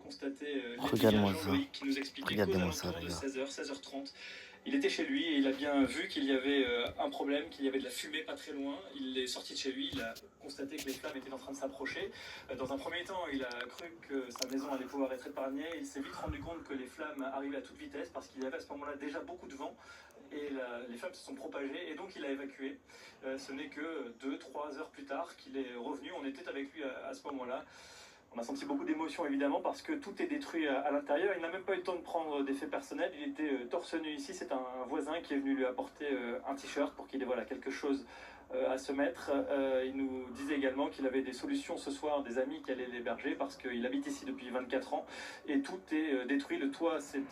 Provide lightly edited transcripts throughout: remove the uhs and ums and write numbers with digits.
constaté l'été Regarde-moi ça. Jean-Loïc qui nous expliquait qu'aux Regardez-moi ça, alentours les de gars. 16h, 16h30, il était chez lui et il a bien vu qu'il y avait un problème, qu'il y avait de la fumée pas très loin. Il est sorti de chez lui, il a constaté que les flammes étaient en train de s'approcher. Dans un premier temps, il a cru que sa maison allait pouvoir être épargnée. Il s'est vite rendu compte que les flammes arrivaient à toute vitesse parce qu'il y avait à ce moment-là déjà beaucoup de vent et les flammes se sont propagées et donc il a évacué. Ce n'est que 2-3 heures plus tard qu'il est revenu. On était avec lui à ce moment-là. On a senti beaucoup d'émotion évidemment parce que tout est détruit à l'intérieur. Il n'a même pas eu le temps de prendre des faits personnels. Il était torse nu ici. C'est un voisin qui est venu lui apporter un t-shirt pour qu'il ait voilà, quelque chose à se mettre. Il nous disait également qu'il avait des solutions ce soir, des amis qui allaient l'héberger parce qu'il habite ici depuis 24 ans et tout est détruit. Le toit s'est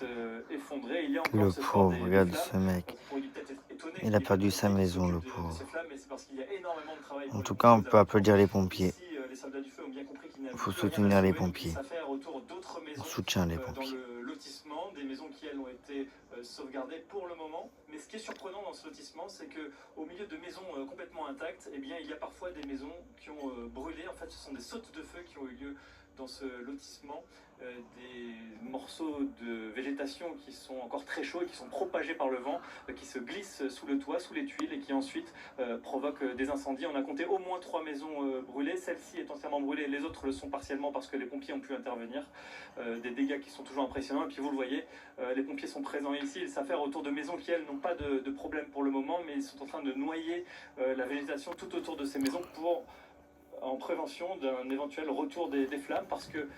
effondré. Il y a encore Le ce soir pauvre, des regarde flammes. ce mec. Vous pourriez peut-être être étonné Il qu'il a n'y ait pas de perdu sa pompiers qui maison, s'occupent le de ces pauvre. flammes, mais c'est parce qu'il y a énormément de travail En pour les tout cas, pompiers on aux peut alentours. applaudir les pompiers. Ici, les soldats du feu ont bien compris qu'il n'y Il avait faut plus rien à soutenir les sauver, donc ils pompiers. s'affairent autour d'autres On maisons soutient les dans pompiers. le lotissement, des maisons qui elles ont été sauvegardées pour le moment. Mais ce qui est surprenant dans ce lotissement, c'est que au milieu de maisons complètement intactes, eh bien, il y a parfois des maisons qui ont brûlé. En fait, ce sont des sautes de feu qui ont eu lieu dans ce lotissement. Des morceaux de végétation qui sont encore très chauds et qui sont propagés par le vent, qui se glissent sous le toit, sous les tuiles et qui ensuite provoquent des incendies. On a compté au moins 3 maisons brûlées, celle-ci est entièrement brûlée, les autres le sont partiellement parce que les pompiers ont pu intervenir. Des dégâts qui sont toujours impressionnants et puis vous le voyez, les pompiers sont présents ici, ils s'affairent autour de maisons qui elles n'ont pas de problème pour le moment, mais ils sont en train de noyer la végétation tout autour de ces maisons pour en prévention d'un éventuel retour des flammes parce que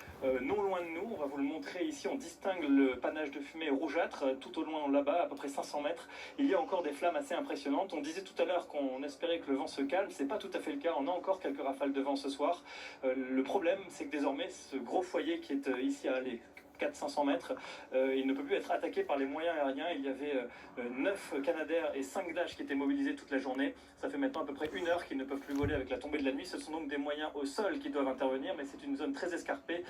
non loin de nous, on va vous le montrer ici, on distingue le panache de fumée rougeâtre tout au loin là-bas, à peu près 500 mètres. Il y a encore des flammes assez impressionnantes. On disait tout à l'heure qu'on espérait que le vent se calme, c'est pas tout à fait le cas, on a encore quelques rafales de vent ce soir. Le problème, c'est que désormais, ce gros foyer qui est ici à aller 400-500 mètres, il ne peut plus être attaqué par les moyens aériens. Il y avait 9 Canadair et 5 Dash qui étaient mobilisés toute la journée. Ça fait maintenant à peu près 1 heure qu'ils ne peuvent plus voler avec la tombée de la nuit. Ce sont donc des moyens au sol qui doivent intervenir, mais c'est une zone très escarpée,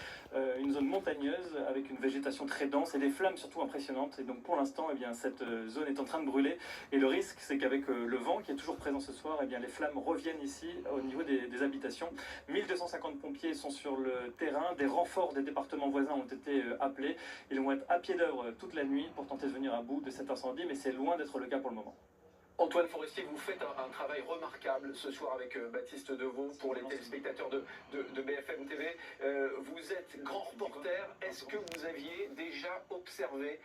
une zone montagneuse avec une végétation très dense et des flammes surtout impressionnantes. Et donc pour l'instant, eh bien, cette zone est en train de brûler. Et le risque, c'est qu'avec le vent qui est toujours présent ce soir, eh bien, les flammes reviennent ici au niveau des habitations. 1250 pompiers sont sur le terrain. Des renforts des départements voisins ont été appelés. Ils vont être à pied d'œuvre toute la nuit pour tenter de venir à bout de cet incendie, mais c'est loin d'être le cas pour le moment. Antoine Forestier, vous faites un travail remarquable ce soir avec Baptiste Deveau pour les téléspectateurs de BFM TV. Vous êtes grand reporter. Est-ce que vous aviez déjà observé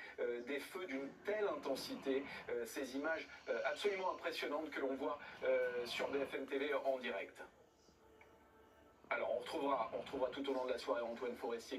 des feux d'une telle intensité, ces images absolument impressionnantes que l'on voit sur BFM TV en direct? Alors on retrouvera tout au long de la soirée Antoine Forestier